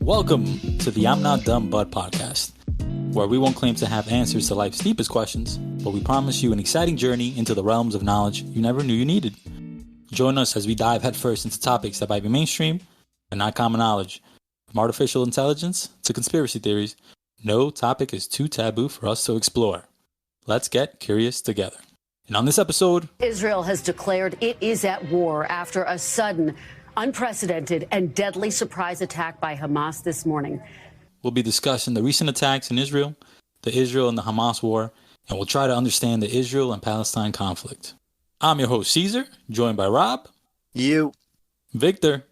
Welcome to the I'm Not Dumb But podcast, where we won't claim to have answers to life's deepest questions, but we promise you an exciting journey into the realms of knowledge you never knew you needed. Join us as we dive headfirst into topics that might be mainstream, but not common knowledge. From artificial intelligence to conspiracy theories, no topic is too taboo for us to explore. Let's get curious together. And on this episode, Israel has declared it is at war after a sudden, unprecedented, and deadly surprise attack by Hamas this morning. we'll be discussing the recent attacks in Israel, the Israel and the Hamas war, and we'll try to understand the Israel and Palestine conflict. I'm your host, Caesar, joined by Rob, Victor,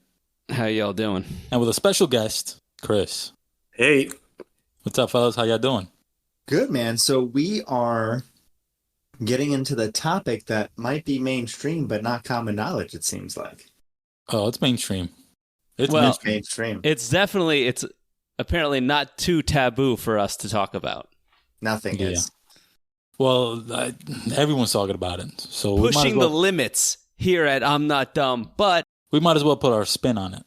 How y'all doing? and with a special guest, Chris. Hey. What's up, fellas? How y'all doing? Good, man. So we are getting into the topic that might be mainstream, but not common knowledge, it seems like. Oh, it's mainstream. It's Well, mainstream. Mainstream. It's apparently not too taboo for us to talk about. Nothing Yeah. is. Well, everyone's talking about it. So we might, Pushing as well, the limits here at I'm Not Dumb, but we might as well put our spin on it.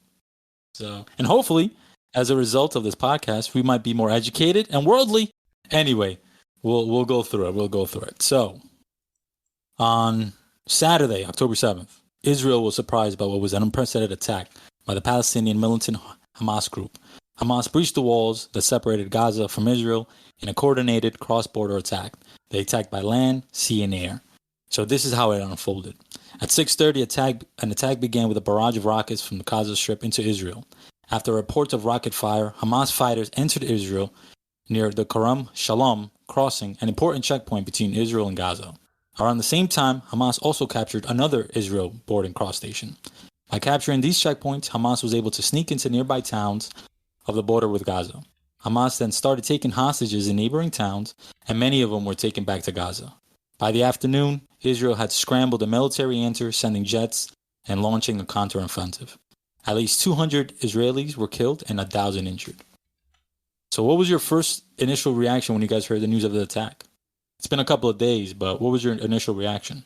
So, and hopefully, as a result of this podcast, we might be more educated and worldly. Anyway, we'll go through it. We'll go through it. So, on Saturday, October 7th, Israel was surprised by what was an unprecedented attack by the Palestinian militant Hamas group. Hamas breached the walls that separated Gaza from Israel in a coordinated cross-border attack. They attacked by land, sea, and air. So this is how it unfolded. At 6:30, an attack began with a barrage of rockets from the Gaza Strip into Israel. After reports of rocket fire, Hamas fighters entered Israel near the Karam Shalom crossing, an important checkpoint between Israel and Gaza. Around the same time, Hamas also captured another Israel boarding cross station. By capturing these checkpoints, Hamas was able to sneak into nearby towns of the border with Gaza. Hamas then started taking hostages in neighboring towns, and many of them were taken back to Gaza. By the afternoon, Israel had scrambled a military answer, sending jets and launching a counteroffensive. At least 200 Israelis were killed and 1,000 injured. So what was your first initial reaction when you guys heard the news of the attack? It's been a couple of days, but what was your initial reaction?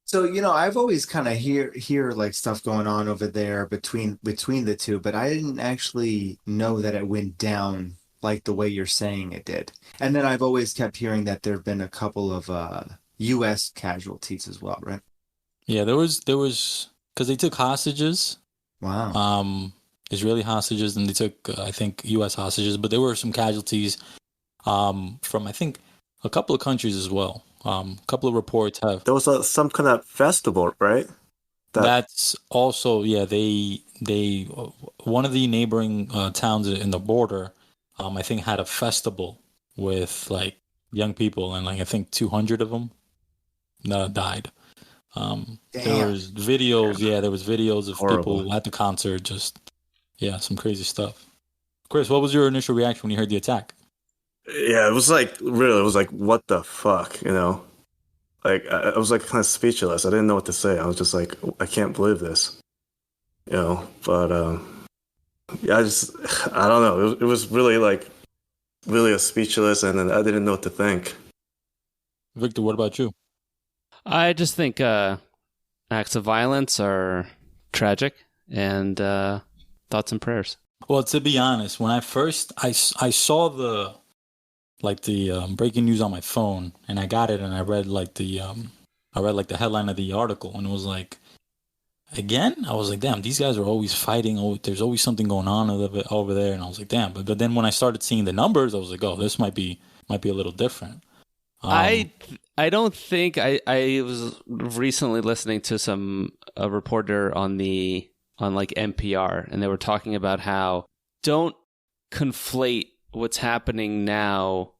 So, I've always kind of hear like stuff going on over there between the two, but I didn't actually know that it went down like the way you're saying it did. And then I've always kept hearing that there have been a couple of U.S. casualties as well, right? Yeah, there was because they took hostages, Wow. Israeli hostages, and they took I think U.S. hostages, but there were some casualties from I think a couple of countries as well. A couple of reports have. There was some kind of festival, right? That's also, yeah, they one of the neighboring towns in the border, I think had a festival with like young people, and like I think 200 of them died. There was videos, there was videos of Horrible. people at the concert, just some crazy stuff. Chris, what was your initial reaction when you heard the attack? Yeah, it was like, really, it was like, what the fuck, Like, I was like kind of speechless. I didn't know what to say. I was just like, I can't believe this, But, I don't know. It was really like, really a speechless, and then I didn't know what to think. Victor, what about you? I just think acts of violence are tragic, and thoughts and prayers. Well, to be honest, when I first I saw the breaking news on my phone, and I got it, and I read the headline of the article, and it was like, again, I was like, damn, these guys are always fighting. Oh, there's always something going on over there, and I was like, damn. But then when I started seeing the numbers, I was like, oh, this might be a little different. I don't think I was recently listening to a reporter on like NPR, and they were talking about how don't conflate what's happening now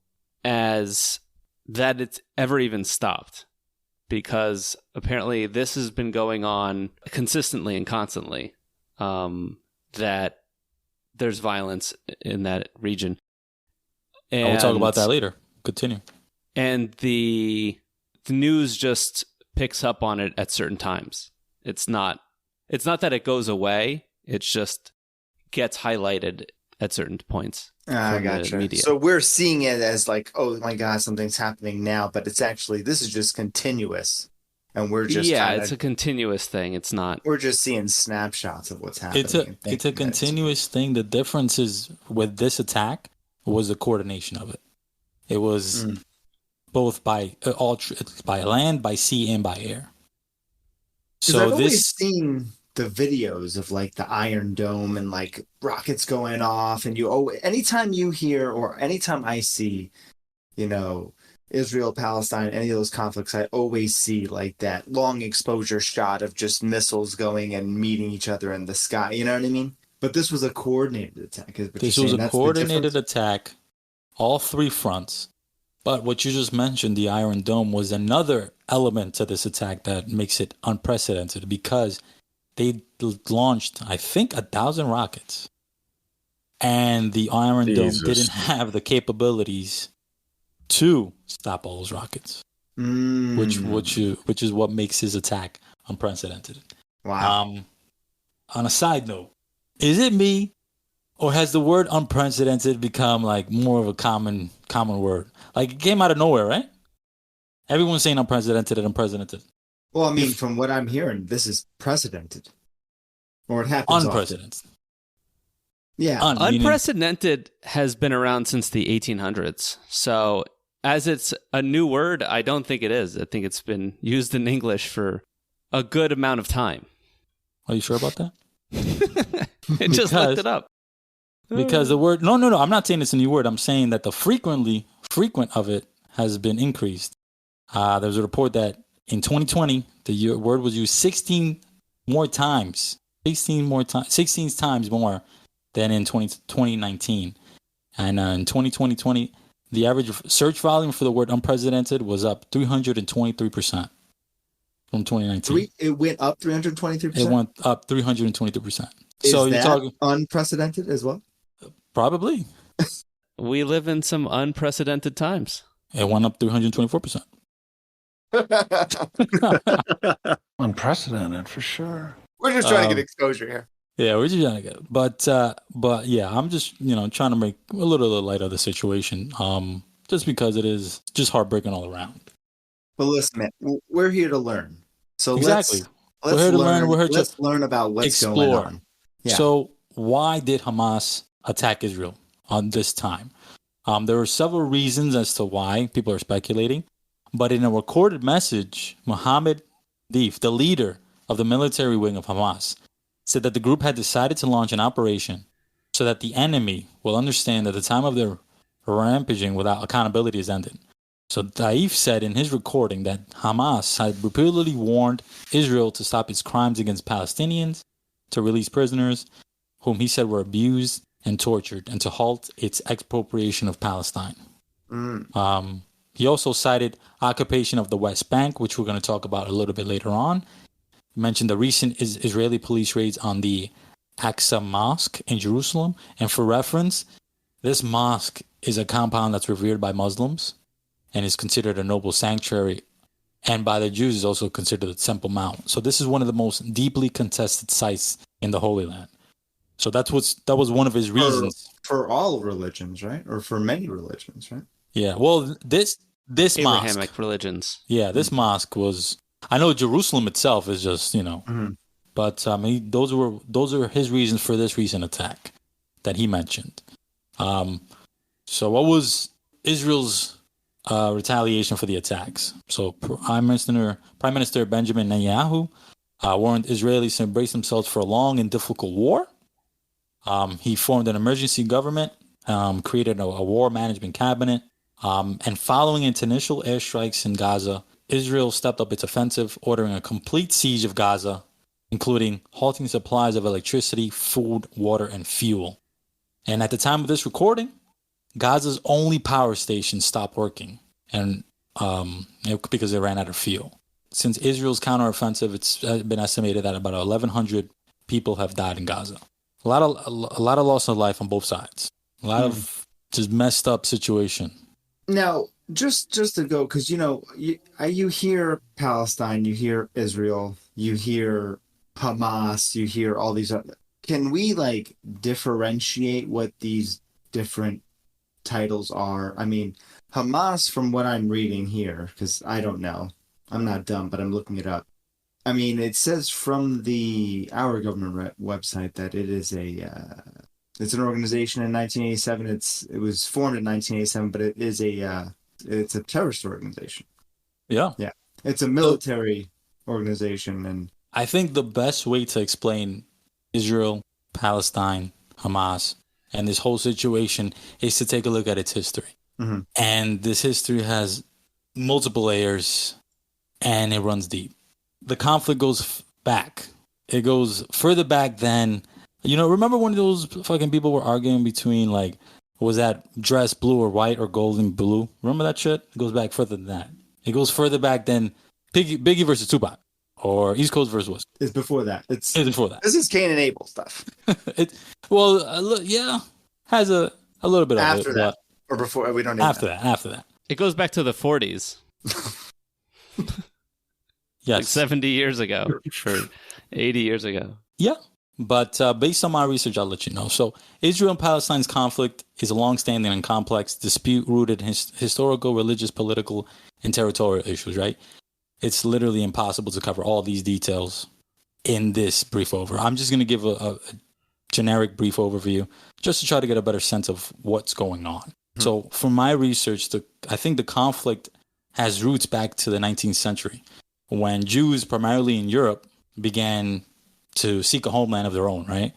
as that it's ever even stopped, because apparently this has been going on consistently and constantly, that there's violence in that region. And we'll talk about that later. Continue. And the news just picks up on it at certain times. It's not that it goes away. It just gets highlighted at certain points. I gotcha. So we're seeing it as like, oh my God, something's happening now, but it's actually, this is just continuous. and we're just it's a continuous thing. It's not. We're just seeing snapshots of what's happening. It's a continuous thing. The difference is with this attack was the coordination of it. It was both by by land, by sea, and by air. So I've always seen the videos of like the Iron Dome and like rockets going off, and anytime you hear or anytime I see, Israel, Palestine, any of those conflicts, I always see like that long exposure shot of just missiles going and meeting each other in the sky. You know what I mean? But this was a coordinated attack. This was a coordinated attack, all three fronts. But what you just mentioned, the Iron Dome, was another element to this attack that makes it unprecedented because they launched, I think, 1,000 rockets. And the Iron Dome didn't have the capabilities to stop all those rockets, which is what makes his attack unprecedented. Wow. On a side note, is it me, or has the word unprecedented become like more of a common word? Like it came out of nowhere, right? Everyone's saying unprecedented and unprecedented. Well, I mean, from what I'm hearing, this is precedented, or it happens unprecedented. Often. Yeah, unprecedented has been around since the 1800s. So, as it's a new word, I don't think it is. I think it's been used in English for a good amount of time. Are you sure about that? I just looked it up. Because the word, no, I'm not saying it's a new word. I'm saying that the frequent of it has been increased. There's a report that in 2020, the word was used 16 times more than in 2019. And in 2020, the average search volume for the word unprecedented was up 323% from 2019. It went up 323%? It went up 323%. Is so that you're talking unprecedented as well? Probably. We live in some unprecedented times. It went up 324%. Unprecedented for sure. We're just trying to get exposure here. Yeah, we're just trying to get. But yeah, I'm just trying to make a little light of the situation. Just because it is just heartbreaking all around. But listen, man, we're here to learn. So exactly, let's we're here to learn. We're here to learn about what's going on. Yeah. So why did Hamas attack Israel on this time? There were several reasons as to why. People are speculating. But in a recorded message, Mohammed Deif, the leader of the military wing of Hamas, said that the group had decided to launch an operation so that the enemy will understand that the time of their rampaging without accountability is ended. So Deif said in his recording that Hamas had repeatedly warned Israel to stop its crimes against Palestinians, to release prisoners whom he said were abused and tortured, and to halt its expropriation of Palestine. He also cited occupation of the West Bank, which we're going to talk about a little bit later on. He mentioned the recent Israeli police raids on the Aqsa Mosque in Jerusalem. And for reference, this mosque is a compound that's revered by Muslims and is considered a noble sanctuary. And by the Jews is also considered the Temple Mount. So this is one of the most deeply contested sites in the Holy Land. So that was one of his reasons. For all religions, right? Or for many religions, right? Yeah. Well, this Abrahamic mosque, religions. Yeah, this mosque was. I know Jerusalem itself is just but those are his reasons for this recent attack that he mentioned. So what was Israel's retaliation for the attacks? So Prime Minister Benjamin Netanyahu warned Israelis to embrace themselves for a long and difficult war. He formed an emergency government, created a war management cabinet, and following initial airstrikes in Gaza, Israel stepped up its offensive, ordering a complete siege of Gaza, including halting supplies of electricity, food, water, and fuel. And at the time of this recording, Gaza's only power station stopped working, and because they ran out of fuel. Since Israel's counteroffensive, it's been estimated that about 1,100 people have died in Gaza. A lot of loss of life on both sides. A lot of just messed up situation. Now, just to go, because you hear Palestine, you hear Israel, you hear Hamas, you hear all these other. Can we differentiate what these different titles are? I mean, Hamas, from what I'm reading here, because I don't know, I'm not dumb, but I'm looking it up. I mean, it says from our government website that it is it's an organization in 1987. It was formed in 1987, but it's a terrorist organization. Yeah. Yeah, it's a military organization, and I think the best way to explain Israel, Palestine, Hamas, and this whole situation is to take a look at its history. mm-hmm. And this history has multiple layers, and it runs deep. The conflict goes back. It goes further back than, remember when those fucking people were arguing between, like, was that dress blue or white or gold and blue? Remember that shit? It goes back further than that. It goes further back than Biggie versus Tupac or East Coast versus West. It's before that. It's before that. This is Cain and Abel stuff. Has a little bit after of it. That. Or before, we don't need after that. It goes back to the 40s. Yes. Like 70 years ago, or 80 years ago. Yeah. But based on my research, I'll let you know. So Israel and Palestine's conflict is a long-standing and complex dispute rooted in historical, religious, political, and territorial issues, right? It's literally impossible to cover all these details in this brief over. I'm just going to give a generic brief overview just to try to get a better sense of what's going on. Mm-hmm. So from my research, I think the conflict has roots back to the 19th century when Jews, primarily in Europe, began to seek a homeland of their own, right?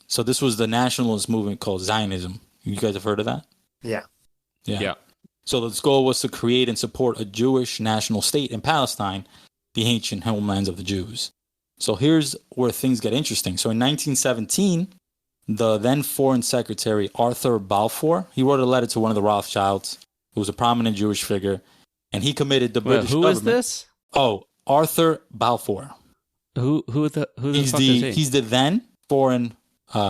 So this was the nationalist movement called Zionism. You guys have heard of that? Yeah. So the goal was to create and support a Jewish national state in Palestine, the ancient homelands of the Jews. So here's where things get interesting. So in 1917, the then Foreign Secretary Arthur Balfour, he wrote a letter to one of the Rothschilds, who was a prominent Jewish figure, and he committed the British government. Who is this? Oh, Arthur Balfour. Who the fuck is he? He's the then Foreign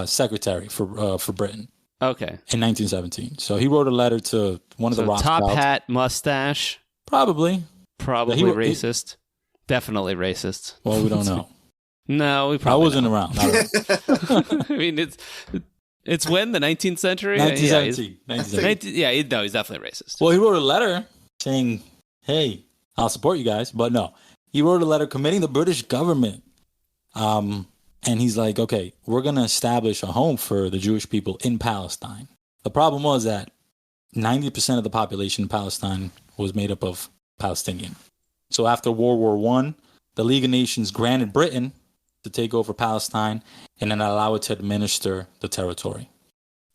Secretary for Britain. Okay. In 1917. So he wrote a letter to one of the Rothschilds. Top hat, mustache. Probably Racist. Definitely racist. Well, we don't know. No, we probably I wasn't around. I mean, it's when? The 19th century? 1917. He's definitely racist. Well, he wrote a letter saying, hey, I'll support you guys. But no, he wrote a letter committing the British government. And he's like, okay, we're going to establish a home for the Jewish people in Palestine. The problem was that 90% of the population in Palestine was made up of Palestinian. So after World War I, the League of Nations granted Britain to take over Palestine and then allow it to administer the territory.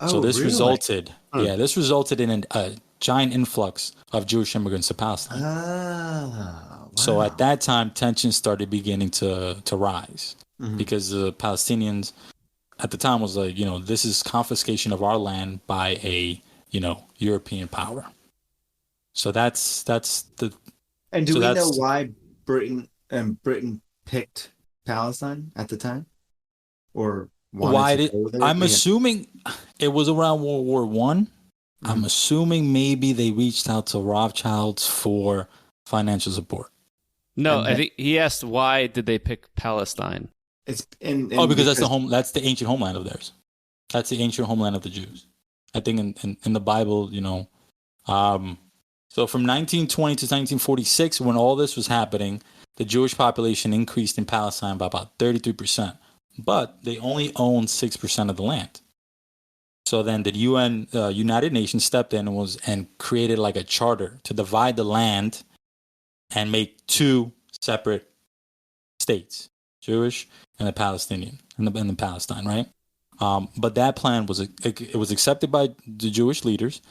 So this resulted in a giant influx of Jewish immigrants to Palestine. Wow. So at that time, tensions started beginning to rise. Mm-hmm. Because the Palestinians at the time was like, this is confiscation of our land by a, European power. So that's the. And do we know why Britain picked Palestine at the time, or I'm assuming it was around World War I. Mm-hmm. I'm assuming maybe they reached out to Rothschilds for financial support. No, I think he asked why did they pick Palestine. Because that's the ancient homeland of theirs. That's the ancient homeland of the Jews. I think in the Bible, so from 1920 to 1946, when all this was happening, the Jewish population increased in Palestine by about 33%, but they only owned 6% of the land. So then the UN, United Nations stepped in and created like a charter to divide the land and make two separate states. Jewish and the Palestinian and the Palestine, right? But that plan was accepted by the Jewish leaders,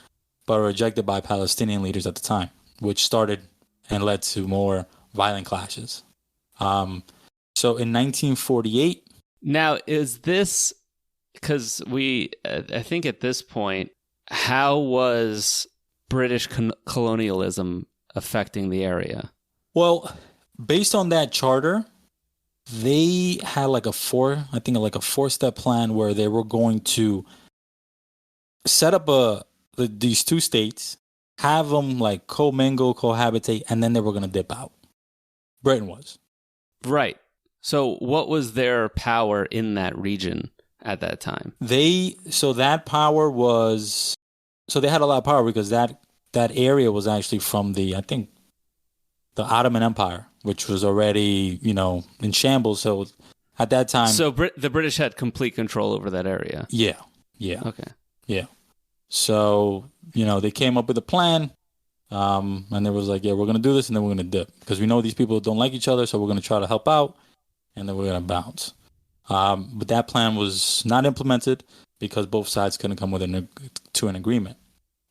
but rejected by Palestinian leaders at the time, which started and led to more violent clashes. So in 1948. Now, is this because I think at this point, how was British colonialism affecting the area? Well, based on that charter, they had like a four-step plan where they were going to set up these two states, have them like commingle, cohabitate, and then they were going to dip out. Britain was. Right. So what was their power in that region at that time? They had a lot of power because that area was actually from the, I think, the Ottoman Empire, which was already, in shambles. So at that time, So the British had complete control over that area. yeah. Okay. Yeah. So, they came up with a plan, and they was like, yeah, we're going to do this, and then we're going to dip. Because we know these people don't like each other, so we're going to try to help out, and then we're going to bounce. But that plan was not implemented because both sides couldn't come to an agreement.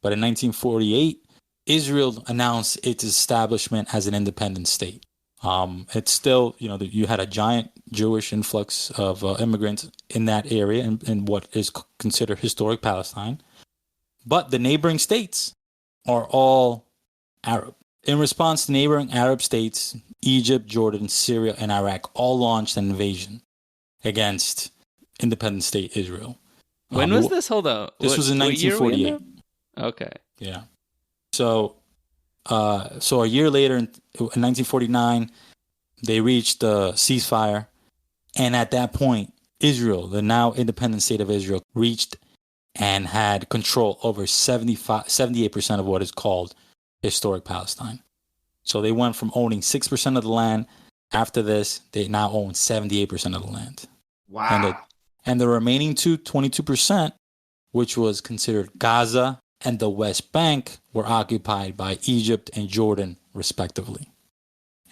But in 1948, Israel announced its establishment as an independent state. It's still, you had a giant Jewish influx of immigrants in that area in what is considered historic Palestine. But the neighboring states are all Arab. In response to neighboring Arab states, Egypt, Jordan, Syria, and Iraq all launched an invasion against independent state Israel. When was this? Hold on. This was in 1948. Okay. Yeah. So a year later, in 1949, they reached a ceasefire. And at that point, Israel, the now independent state of Israel, reached and had control over 78% of what is called historic Palestine. So they went from owning 6% of the land. After this, they now own 78% of the land. Wow. And the remaining 22%, which was considered Gaza and the West Bank, were occupied by Egypt and Jordan, respectively.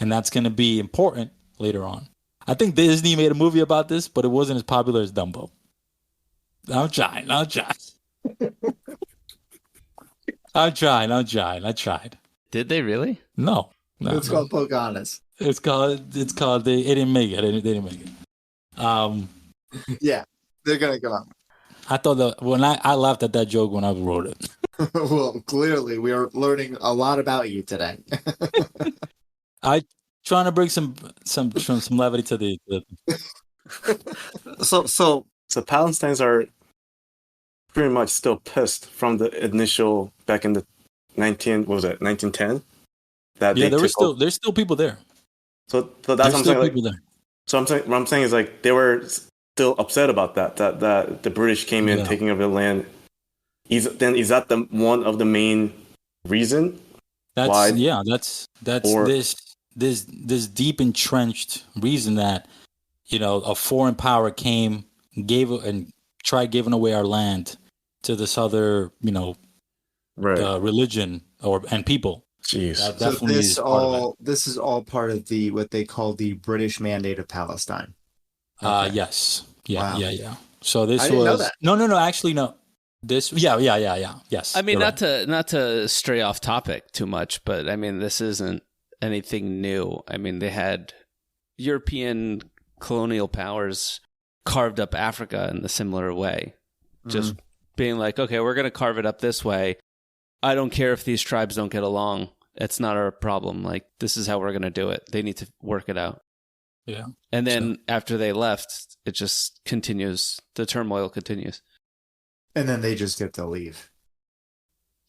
And that's going to be important later on. I think Disney made a movie about this, but it wasn't as popular as Dumbo. I'm trying. I tried. Did they really? No. It's called Pocahontas. It didn't make it. They didn't make it. Yeah, they're going to come out. I thought that when I laughed at that joke when I wrote it. Well, clearly we are learning a lot about you today. I trying to bring some levity to the So Palestinians are pretty much still pissed from the initial back in the 1910. There's still people there. So that's what I'm saying. People there. So what I'm saying is like they were still upset about that the British came in taking over the land. Is that one of the main reason? That's this deep entrenched reason that a foreign power came, tried giving away our land to this other religion and people. Jeez. That definitely this is all part of what they call the British Mandate of Palestine. Okay. Yes. Wow. Yeah. So this I didn't know that. No. Actually, no. This. Yeah. Yes. I mean, not right. to stray off topic too much, but I mean, this isn't anything new. I mean, they had European colonial powers carved up Africa in a similar way, just being like, okay, we're going to carve it up this way. I don't care if these tribes don't get along. It's not our problem. Like, this is how we're going to do it. They need to work it out. Yeah. And then after they left, it just continues. The turmoil continues. And then they just get to leave.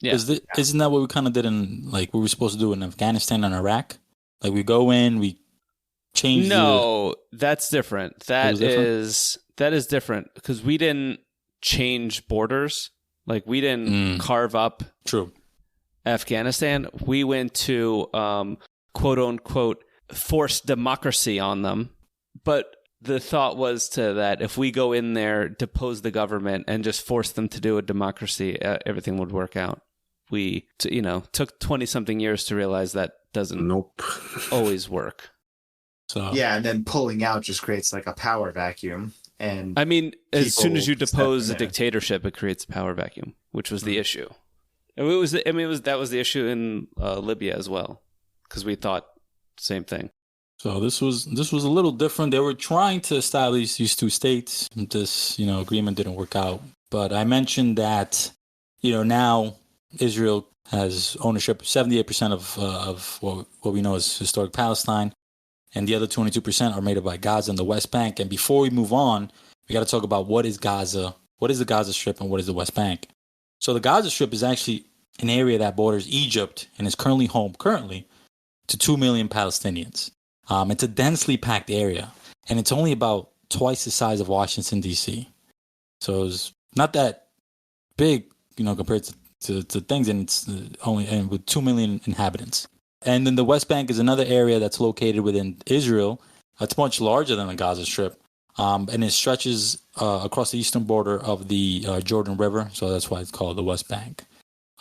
Yeah. Isn't that what we kind of did we were supposed to do in Afghanistan and Iraq? Like, we go in, we change. No, that's different. That is different because we didn't change borders. Like, we didn't carve up Afghanistan. We went to quote unquote forced democracy on them. But the thought was that if we go in there, depose the government, and just force them to do a democracy, everything would work out. We, took 20-something years to realize that doesn't always work. So yeah, and then pulling out just creates like a power vacuum. And I mean, as soon as you depose a dictatorship, it creates a power vacuum, which was the issue. And that was the issue in Libya as well, because we thought the same thing. So this was a little different. They were trying to establish these two states. This agreement didn't work out. But I mentioned that now Israel has ownership of 78% of what we know as historic Palestine, and the other 22% are made up by Gaza and the West Bank. And before we move on, we got to talk about what is Gaza, what is the Gaza Strip, and what is the West Bank. So the Gaza Strip is actually an area that borders Egypt and is currently home to 2 million Palestinians. It's a densely packed area, and it's only about twice the size of Washington, D.C. So it's not that big, compared to things, and it's only with 2 million inhabitants. And then the West Bank is another area that's located within Israel. It's much larger than the Gaza Strip. And it stretches across the eastern border of the Jordan River. So that's why it's called the West Bank.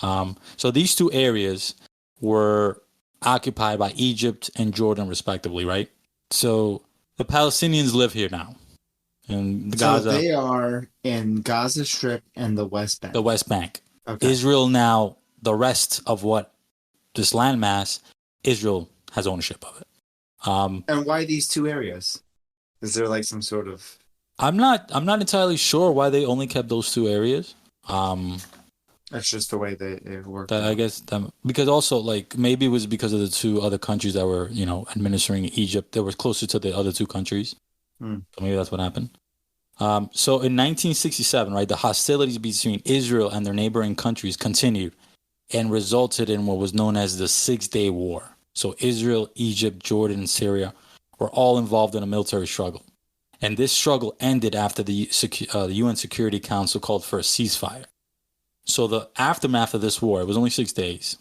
So these two areas were occupied by Egypt and Jordan, respectively, right? So the Palestinians live here now. In Gaza. So they are in Gaza Strip and the West Bank. The West Bank. Okay. Israel now, the rest of what this landmass, Israel has ownership of it. And why these two areas? Is there like some sort of... I'm not entirely sure why they only kept those two areas. That's just the way they work. I guess because also like maybe it was because of the two other countries that were administering Egypt. They were closer to the other two countries. So maybe that's what happened. So in 1967, right, the hostilities between Israel and their neighboring countries continued and resulted in what was known as the 6-Day War. So Israel, Egypt, Jordan, and Syria were all involved in a military struggle. And this struggle ended after the UN Security Council called for a ceasefire. So the aftermath of this war, it was only 6 days,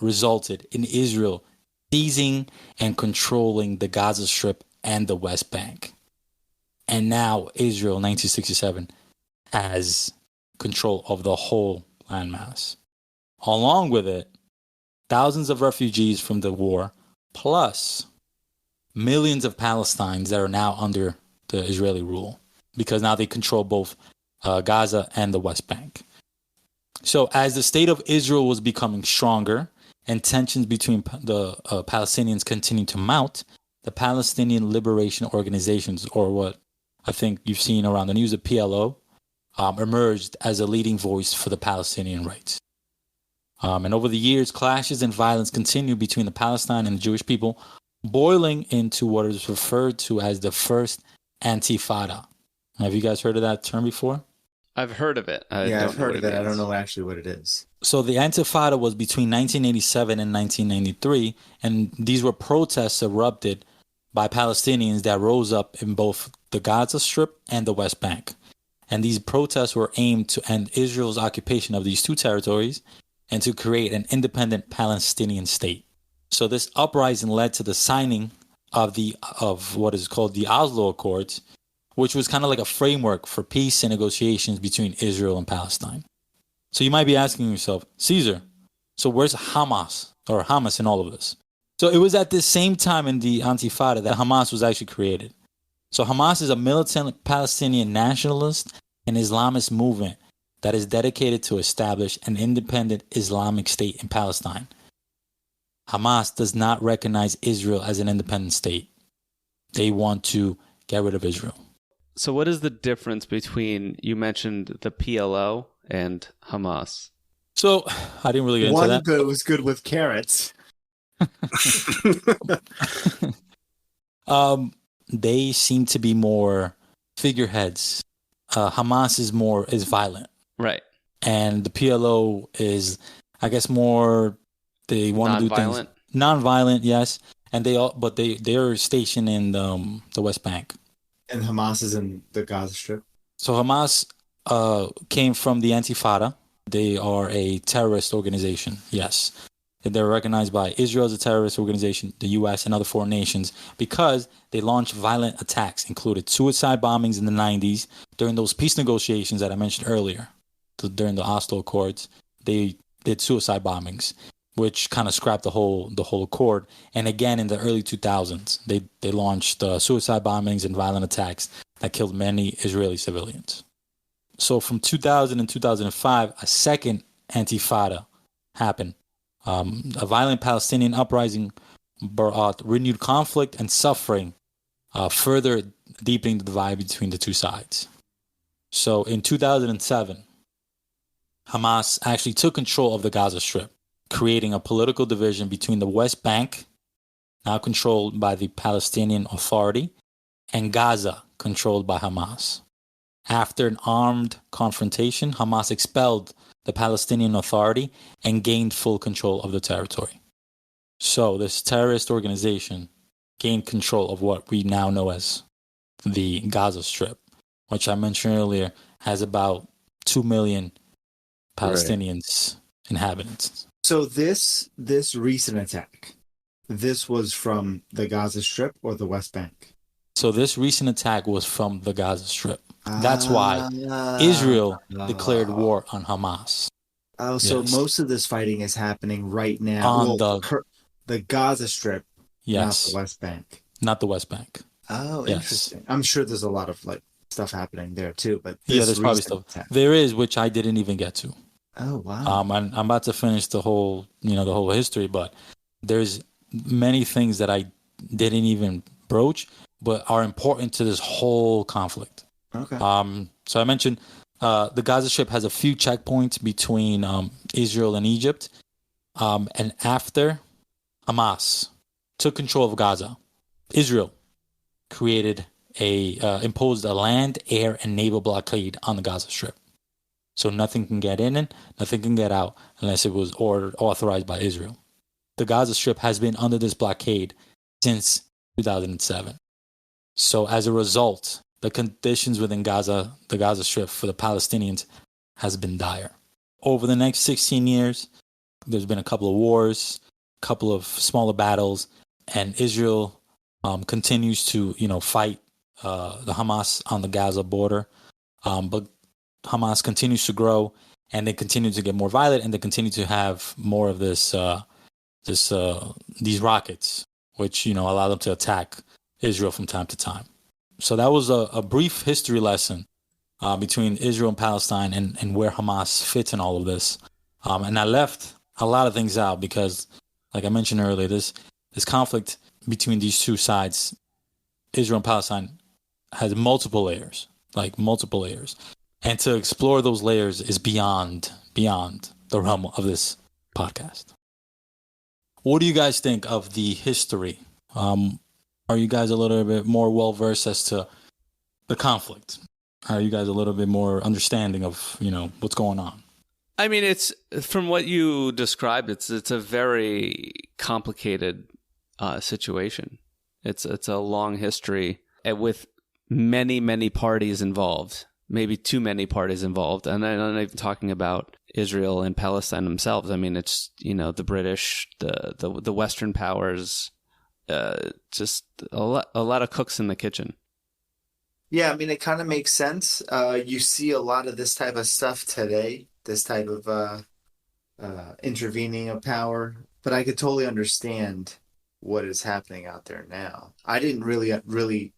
resulted in Israel seizing and controlling the Gaza Strip and the West Bank. And now Israel, 1967, has control of the whole landmass. Along with it, thousands of refugees from the war, plus millions of Palestinians that are now under the Israeli rule, because now they control both Gaza and the West Bank. So as the state of Israel was becoming stronger and tensions between the Palestinians continued to mount, the Palestinian Liberation Organizations, or what I think you've seen around the news, the PLO, emerged as a leading voice for the Palestinian rights. And over the years, clashes and violence continued between the Palestine and the Jewish people, boiling into what is referred to as the First Intifada. Have you guys heard of that term before? I've heard of it. I've heard of it. I don't know actually what it is. So the Intifada was between 1987 and 1993, and these were protests erupted by Palestinians that rose up in both the Gaza Strip and the West Bank. And these protests were aimed to end Israel's occupation of these two territories and to create an independent Palestinian state. So this uprising led to the signing of what is called the Oslo Accords, which was kind of like a framework for peace and negotiations between Israel and Palestine. So you might be asking yourself, Caesar, so where's Hamas in all of this? So it was at this same time in the Intifada that Hamas was actually created. So Hamas is a militant Palestinian nationalist and Islamist movement that is dedicated to establish an independent Islamic state in Palestine. Hamas does not recognize Israel as an independent state. They want to get rid of Israel. So what is the difference between, you mentioned the PLO and Hamas? So I didn't really get into that. One was good with carrots. They seem to be more figureheads. Hamas is violent. Right. And the PLO is, I guess, more, they want to do things. Non-violent, yes. And they're stationed in the West Bank. And Hamas is in the Gaza Strip. So Hamas came from the Intifada. They are a terrorist organization, yes. They're recognized by Israel as a terrorist organization, the U.S. and other foreign nations, because they launched violent attacks, included suicide bombings in the 90s during those peace negotiations that I mentioned earlier. During the Oslo Accords, they did suicide bombings, which kind of scrapped the whole accord. And again, in the early 2000s, they launched suicide bombings and violent attacks that killed many Israeli civilians. So from 2000 and 2005, a second Intifada happened. A violent Palestinian uprising brought renewed conflict and suffering, further deepening the divide between the two sides. So in 2007, Hamas actually took control of the Gaza Strip, creating a political division between the West Bank, now controlled by the Palestinian Authority, and Gaza, controlled by Hamas. After an armed confrontation, Hamas expelled the Palestinian Authority and gained full control of the territory. So this terrorist organization gained control of what we now know as the Gaza Strip, which I mentioned earlier has about 2 million Palestinians inhabitants. So this recent attack, this was from the Gaza Strip or the West Bank? So this recent attack was from the Gaza Strip. That's why Israel declared war on Hamas. Oh, so Yes. most of this fighting is happening right now. On The Gaza Strip, not Yes, the West Bank. not the West Bank. Oh, Yes. interesting. I'm sure there's a lot of like stuff happening there too, but Yeah, there's probably stuff. There is, which I didn't even get to. Oh, wow. I'm about to finish the whole history, but there's many things that I didn't even broach, but are important to this whole conflict. Okay. So I mentioned the Gaza Strip has a few checkpoints between Israel and Egypt, and after Hamas took control of Gaza, Israel imposed a land, air, and naval blockade on the Gaza Strip. So nothing can get in and nothing can get out unless it was authorized by Israel. The Gaza Strip has been under this blockade since 2007. So as a result, the conditions within Gaza, the Gaza Strip for the Palestinians has been dire. Over the next 16 years, there's been a couple of wars, a couple of smaller battles, and Israel continues to, fight the Hamas on the Gaza border. But Hamas continues to grow, and they continue to get more violent, and they continue to have more of these rockets, which allow them to attack Israel from time to time. So that was a brief history lesson between Israel and Palestine and where Hamas fits in all of this. And I left a lot of things out because, like I mentioned earlier, this conflict between these two sides, Israel and Palestine, has multiple layers. And to explore those layers is beyond the realm of this podcast. What do you guys think of the history? Are you guys a little bit more well-versed as to the conflict? Are you guys a little bit more understanding of, what's going on? I mean, it's from what you described, it's a very complicated situation. It's a long history with many parties involved. Maybe too many parties involved. And I'm not even talking about Israel and Palestine themselves. I mean, it's, the British, the Western powers, just a lot of cooks in the kitchen. Yeah, I mean, it kind of makes sense. You see a lot of this type of stuff today, this type of intervening of power. But I could totally understand what is happening out there now. I didn't really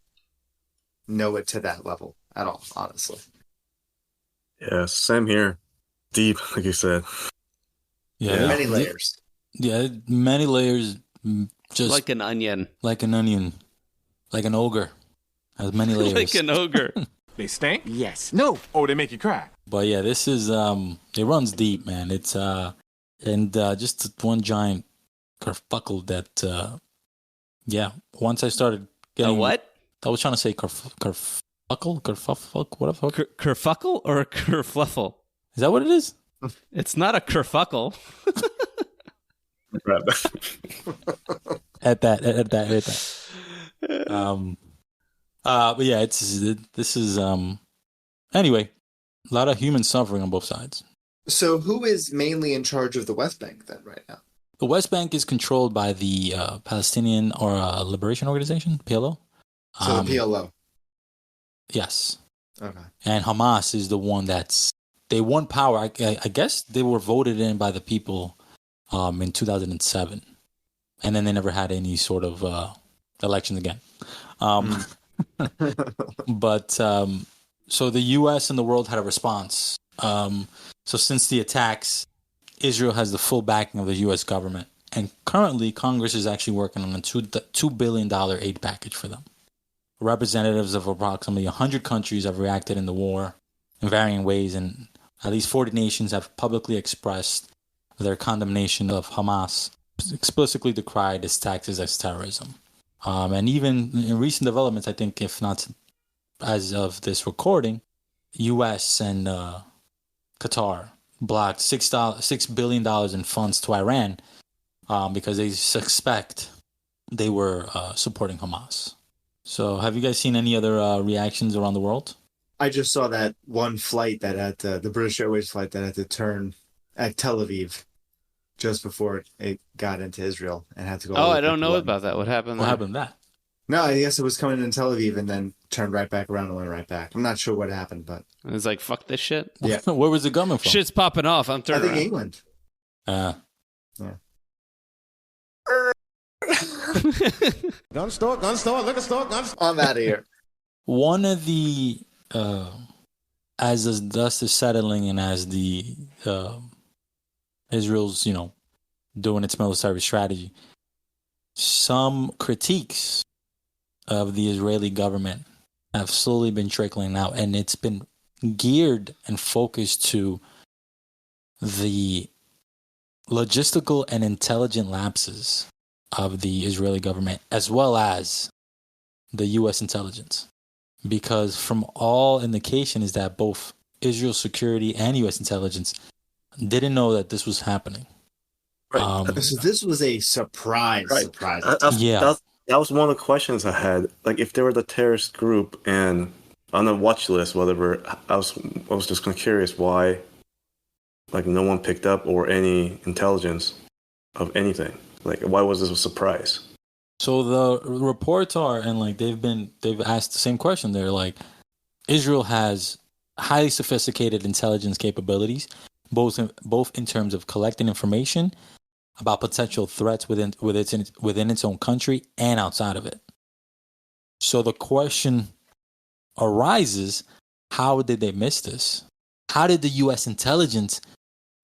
know it to that level at all, honestly. Yeah, same here. Deep, like you said. Yeah. Many layers. Yeah, many layers. Just like an onion. Like an onion. Like an ogre. Has many layers. Like an ogre. They stink? Yes. No. Oh, they make you cry. But yeah, this is it runs deep, man. It's just one giant kerfuckle that once I started getting what? I was trying to say kerfuffle, whatever. Kerfuckle or a kerfluffle? Is that what it is? It's not a kerfuckle. At that. But yeah, this is anyway, a lot of human suffering on both sides. So who is mainly in charge of the West Bank then right now? The West Bank is controlled by the Palestinian or Liberation Organization, PLO. So the PLO. Yes. Okay. And Hamas is the one they won power. I guess they were voted in by the people in 2007. And then they never had any sort of election again. But so the U.S. and the world had a response. So since the attacks, Israel has the full backing of the U.S. government. And currently, Congress is actually working on a $2 billion aid package for them. Representatives of approximately 100 countries have reacted in the war in varying ways, and at least 40 nations have publicly expressed their condemnation of Hamas, explicitly decried its tactics as terrorism. And even in recent developments, I think, if not as of this recording, U.S. and Qatar blocked $6 billion in funds to Iran because they suspect they were supporting Hamas. So have you guys seen any other reactions around the world? I just saw that one flight that the British Airways flight that had to turn at Tel Aviv just before it got into Israel and had to go. Oh, I don't know about that. What happened What there? happened to that? No, I guess it was coming in Tel Aviv and then turned right back around and went right back. I'm not sure what happened, but It was like, fuck this shit. Yeah. Where was it coming from? Shit's popping off. I'm I turning think around. England. Yeah. Gun store, liquor store, gun store. I'm out of here. One of the as the dust is settling and as the Israel's doing its military strategy, some critiques of the Israeli government have slowly been trickling out, and it's been geared and focused to the logistical and intelligent lapses of the Israeli government, as well as the U.S. intelligence. Because from all indication is that both Israel security and U.S. intelligence didn't know that this was happening. Right. So this was a surprise. Right. Surprise. That was one of the questions I had. Like, if they were the terrorist group and on the watch list, whatever, I was just kind of curious why, like, no one picked up or any intelligence of anything. Like, why was this a surprise? So the reports are, and like they've asked the same question. They're like, Israel has highly sophisticated intelligence capabilities, both in terms of collecting information about potential threats within its own country and outside of it. So the question arises, how did they miss this? How did the U.S. intelligence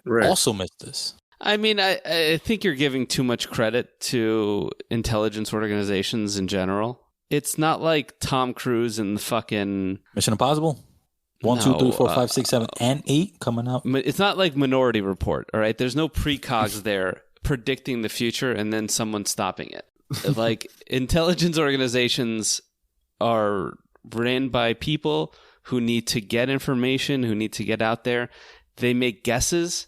also miss this? I mean, I think you're giving too much credit to intelligence organizations in general. It's not like Tom Cruise and the fucking Mission Impossible 1, 2, 3, 4, 5, 6, 7, and 8 coming out. It's not like Minority Report, all right? There's no precogs there predicting the future and then someone stopping it. Like, intelligence organizations are ran by people who need to get information, who need to get out there. They make guesses,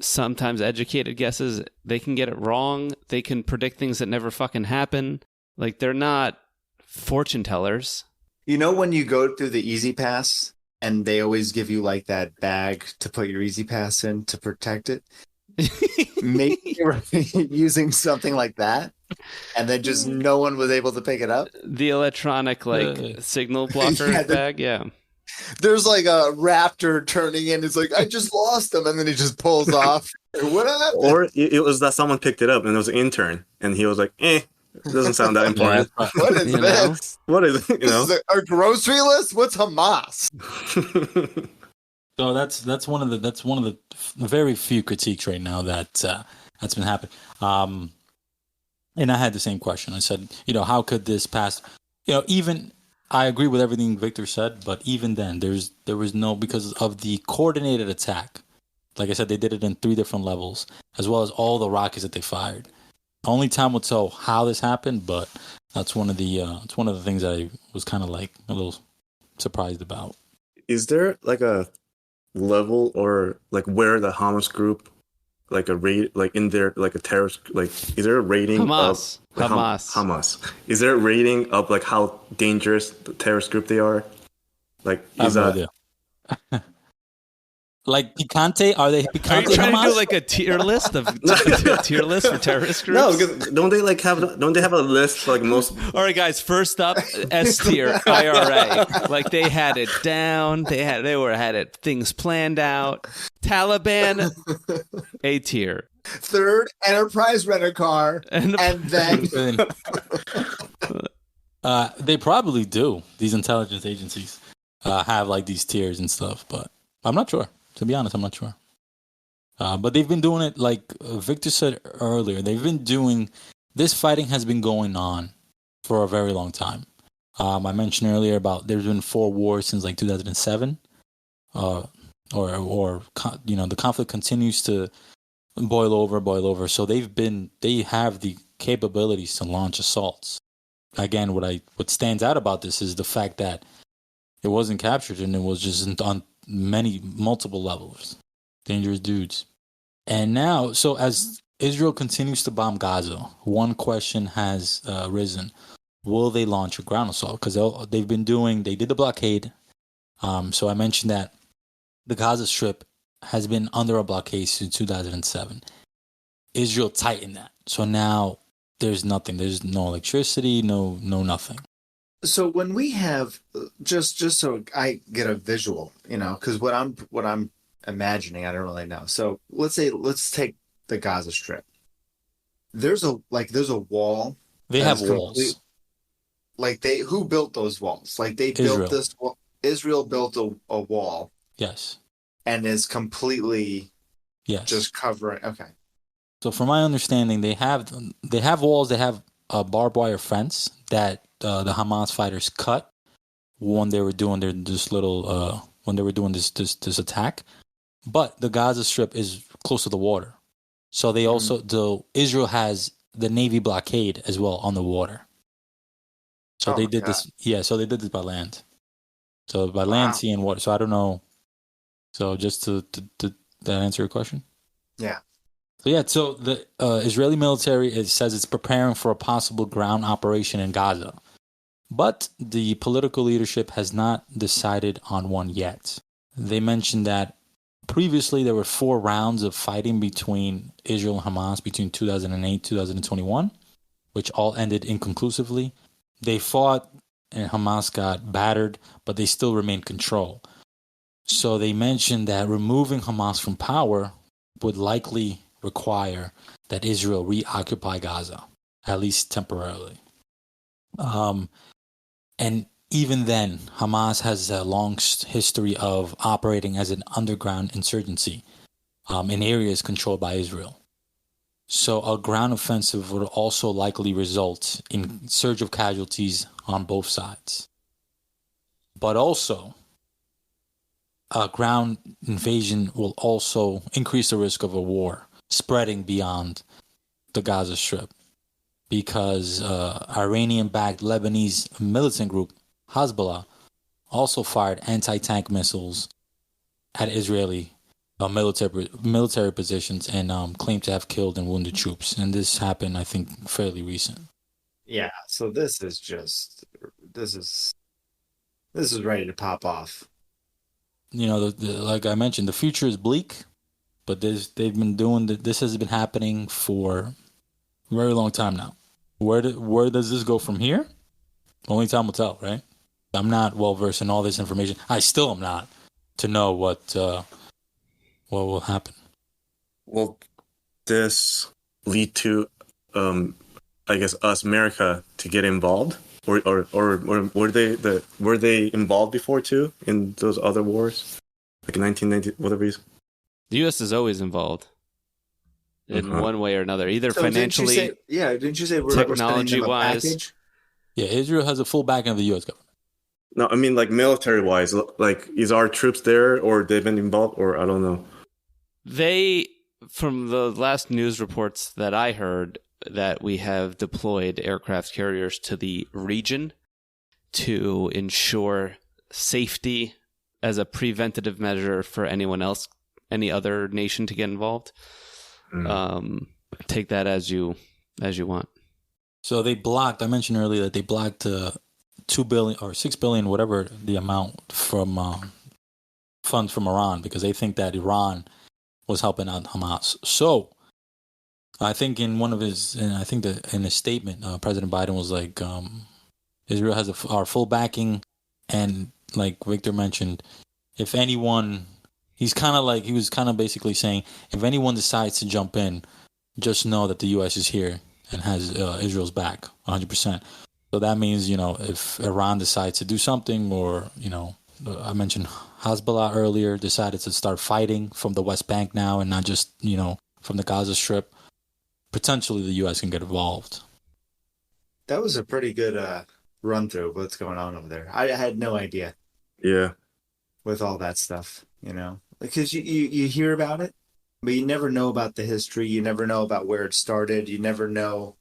sometimes educated guesses. They can get it wrong. They can predict things that never fucking happen. Like, they're not fortune tellers. You know when you go through the Easy Pass and they always give you like that bag to put your Easy Pass in to protect it? Maybe they were using something like that, and then just no one was able to pick it up. The electronic signal blocker bag, yeah. There's like a raptor turning in. It's like, I just lost him, and then he just pulls off. What happened? Or it was that someone picked it up and it was an intern, and he was like, it doesn't sound that important. What is this? What is it? This is our grocery list? What's Hamas? So that's one of the very few critiques right now that's been happening. And I had the same question. I said, how could this pass? Even I agree with everything Victor said, but even then, there was no, because of the coordinated attack. Like I said, they did it in 3 different levels, as well as all the rockets that they fired. Only time will tell how this happened, but that's one of the things that I was kind of like a little surprised about. Is there like a level or like where the Hamas group, like a rate, like in there, like a terrorist, like is there a rating Hamas. of like, Hamas? Is there a rating of like how dangerous the terrorist group they are? Like, is I have that no idea. Like Picante? Are they Picante? Are you trying Hamas? to do like a tier list of tier list for terrorist groups? no? Because don't they have a list for like most? All right, guys. First up, S tier, IRA. Like they had it down. They had it things planned out. Taliban, A tier. Third, Enterprise Rent-A-Car, and then they probably do. These intelligence agencies have like these tiers and stuff, but I'm not sure. To be honest, I'm not sure. But they've been doing it, like Victor said earlier, this fighting has been going on for a very long time. I mentioned earlier about there's been 4 wars since like 2007. The conflict continues to boil over. So they have the capabilities to launch assaults. Again, what stands out about this is the fact that it wasn't captured and it was just on multiple levels. Dangerous dudes. And now, so as Israel continues to bomb Gaza, one question has risen. Will they launch a ground assault? Because they did the blockade. So I mentioned that the Gaza Strip has been under a blockade since 2007. Israel tightened that. So now there's nothing. There's no electricity, no nothing. So when we have just so I get a visual, because what I'm imagining, I don't really know. So let's take the Gaza Strip. There's a wall. They have walls. Who built those walls? Like they Israel. built this. Israel built a wall. Yes. And is completely. Yes. Just covering. Okay. So from my understanding, they have walls. They have a barbed wire fence that the Hamas fighters cut when they were doing this attack. But the Gaza Strip is close to the water, so they also Israel has the Navy blockade as well on the water. So they did this. Yeah. So they did this by land. So by land, sea, and water. So I don't know. So just to that answer your question. Yeah. So the Israeli military says it's preparing for a possible ground operation in Gaza. But the political leadership has not decided on one yet. They mentioned that previously there were 4 rounds of fighting between Israel and Hamas between 2008 2021, which all ended inconclusively. They fought and Hamas got battered, but they still remained control. So they mentioned that removing Hamas from power would likely require that Israel reoccupy Gaza, at least temporarily. And even then, Hamas has a long history of operating as an underground insurgency in areas controlled by Israel. So a ground offensive would also likely result in surge of casualties on both sides. But also, a ground invasion will also increase the risk of a war spreading beyond the Gaza Strip, because Iranian-backed Lebanese militant group Hezbollah also fired anti-tank missiles at Israeli military positions and claimed to have killed and wounded troops. And this happened, I think, fairly recent. Yeah. So this is ready to pop off. Like I mentioned, the future is bleak. But this has been happening for a very long time now. Where does this go from here? Only time will tell, right? I'm not well versed in all this information. I still am not to know what will happen. Will this lead to, I guess, us, America, to get involved, or were they involved before too in those other wars, like 1990, whatever you. The U.S. is always involved in one way or another, either financially, didn't you say we're technology-wise? Yeah, Israel has a full backing of the U.S. government. No, I mean like military-wise. Like, is our troops there, or they've been involved, or I don't know. From the last news reports that I heard, that we have deployed aircraft carriers to the region to ensure safety as a preventative measure for any other nation to get involved. Take that as you want. So they blocked. I mentioned earlier that they blocked $2 billion or $6 billion, whatever the amount, from funds from Iran, because they think that Iran was helping out Hamas. So I think in his statement, President Biden was like, Israel has our full backing, and like Victor mentioned, if anyone. He was kind of basically saying, if anyone decides to jump in, just know that the U.S. is here and has Israel's back 100%. So that means, if Iran decides to do something, or, I mentioned Hezbollah earlier, decided to start fighting from the West Bank now and not just, from the Gaza Strip, potentially the U.S. can get involved. That was a pretty good run through of what's going on over there. I had no idea. Yeah. With all that stuff, because you hear about it, but you never know about the history. You never know about where it started. You never know,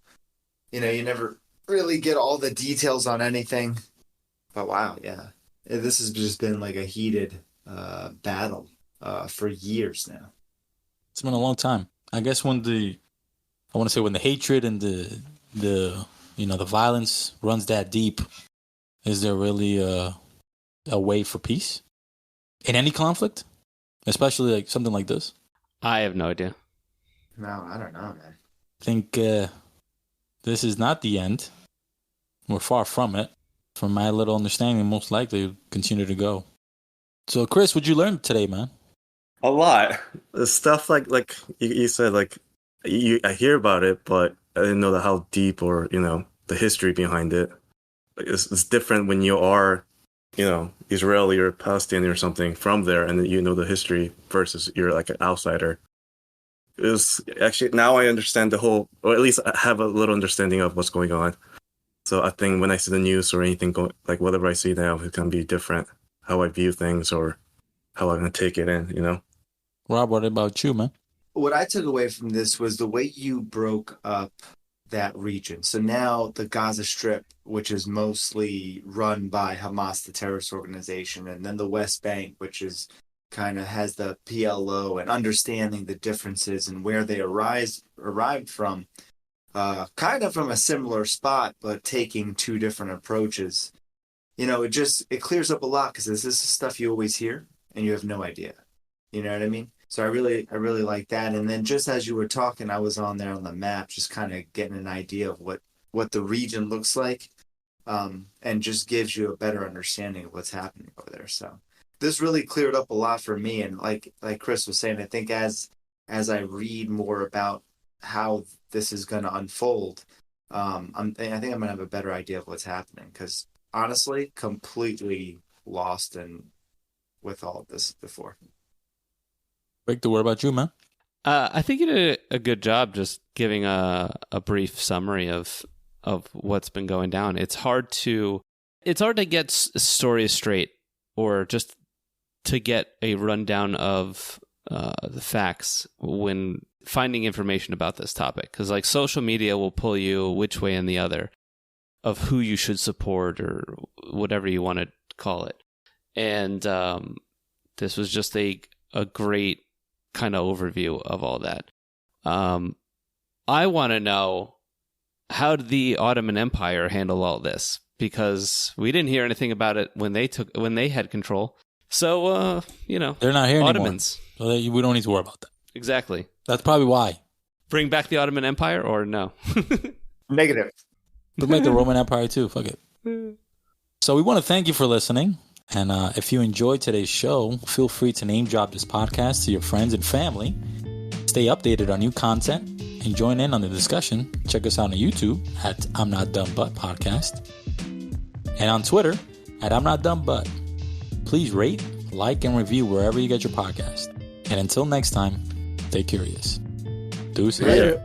you never really get all the details on anything. But wow, yeah, this has just been like a heated battle for years now. It's been a long time. I guess when the hatred and the violence runs that deep, is there really a way for peace in any conflict, especially like something like this? I have no idea. No, I don't know, man. I think this is not the end. We're far from it. From my little understanding, most likely it'll continue to go. So, Chris, what'd you learn today, man? A lot. The stuff like you said, like I hear about it, but I didn't know how deep or the history behind it. Like, it's different when you are, Israeli or Palestinian or something from there, and then you know the history versus you're like an outsider. It was actually, now I understand the whole, or at least I have a little understanding of what's going on. So I think when I see the news or anything like whatever I see now, it's gonna be different how I view things or how I'm gonna take it in. Rob, what about you, man? What I took away from this was the way you broke up that region. So now the Gaza Strip, which is mostly run by Hamas, the terrorist organization, and then the West Bank, which is kind of has the PLO, and understanding the differences and where they arrived from, kind of from a similar spot, but taking two different approaches. It clears up a lot, because this is stuff you always hear and you have no idea. You know what I mean? So I really like that. And then just as you were talking, I was on there on the map, just kind of getting an idea of what the region looks like, and just gives you a better understanding of what's happening over there. So this really cleared up a lot for me. And like Chris was saying, I think as I read more about how this is going to unfold, I think I'm going to have a better idea of what's happening. Because honestly, completely lost with all of this before. Victor, what about you, man? I think you did a good job just giving a brief summary of what's been going down. It's hard to get stories straight, or just to get a rundown of the facts when finding information about this topic. Because like social media will pull you which way and the other of who you should support or whatever you want to call it. And this was just a great kind of overview of all that. I want to know, how did the Ottoman Empire handle all this? Because we didn't hear anything about it when they had control. So they're not here Ottomans anymore. So we don't need to worry about that. Exactly. That's probably why. Bring back the Ottoman Empire, or no? Negative. Bring back the Roman Empire too. Fuck it. So we want to thank you for listening. And if you enjoyed today's show, feel free to name drop this podcast to your friends and family. Stay updated on new content and join in on the discussion. Check us out on YouTube at I'm Not Dumb But Podcast. And on Twitter at I'm Not Dumb But. Please rate, like, and review wherever you get your podcast. And until next time, stay curious. Deuces. Later.